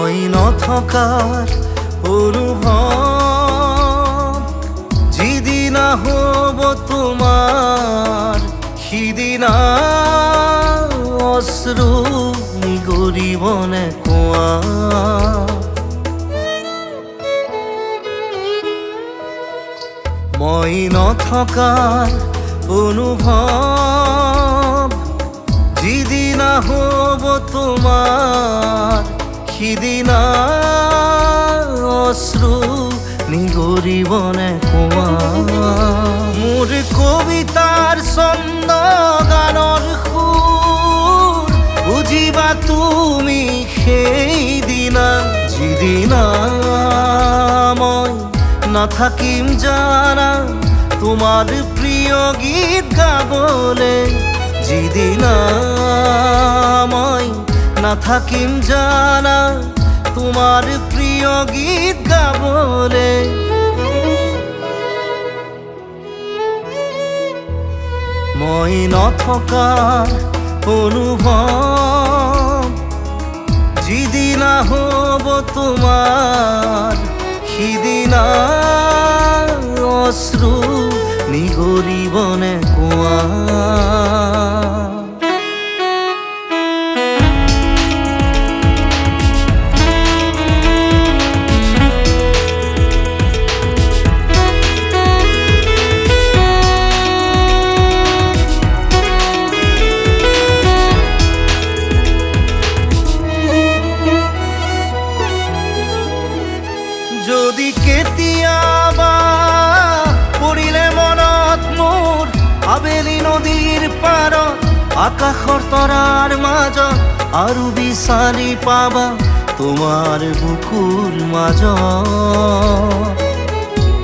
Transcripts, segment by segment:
মই নথকাৰ অনুভৱ যিদিনা হ'ব তোমাৰ সিদিনা অশ্ৰু নিগৰিবনে কোৱা মই নথকাৰ অনুভৱ যিদিনা হ'ব তোমাৰ সিদিনা অশ্ৰু নিগৰিবনে কোৱা মোৰ কবিতাৰ ছন্দ গানৰ সুৰ বুজিবা তুমি সেইদিনা যিদিনা মই নাথাকিম জানা তোমাৰ প্ৰিয় গীত গাবলে যিদিনা মই নাথাকিম জানা তোমাৰ প্ৰিয় গীত গাবলে মই নথকাৰ অনুভৱ যিদিনা হ'ব তোমাৰ সিদিনা অশ্ৰু নিগৰিবনে কোৱা যদি কেতিয়াবা পৰিলে মনত মোৰ আবেলি নদীৰ পাৰত আকাশৰ তৰাৰ মাজত আৰু বিচাৰি পাবা তোমাৰ বুকুৰ মাজত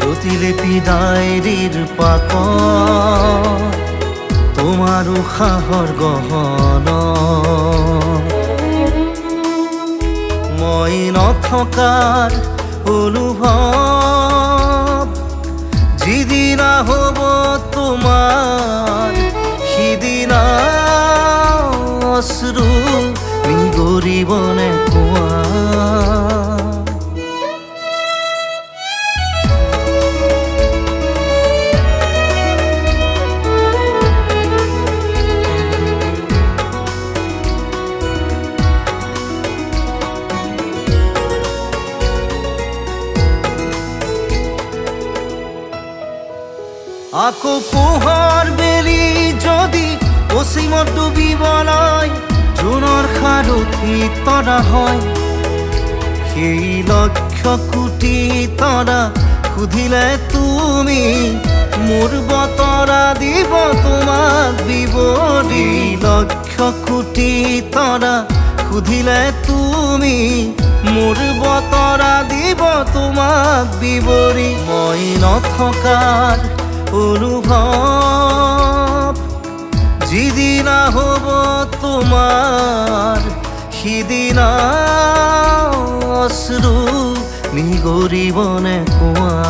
প্ৰতিলিপি ডায়েৰীৰ পাতত তোমাৰ উশাহৰ গহনা মই নথকাৰ অনুভৱ যিদিনা হ'ব তোমাৰ সিদিনা অশ্ৰু নিগৰিবনে কোৱা আকৌ পোহৰ বেলি যদি পশ্চিমত ডুবিবলৈ জোনৰ সাৰথি তৰা হয় সেই লক্ষ কোটি তৰা সুধিলে তুমি মোৰ বতৰা দিব তোমাক বিৱৰি লক্ষ কোটি তৰা সুধিলে তুমি মোৰ বতৰা দিব তোমাক বিৱৰি মই নথকাৰ অনুভৱ যিদিনা হ'ব তোমাৰ সিদিনা অশ্ৰু নিগৰিবনে কোৱা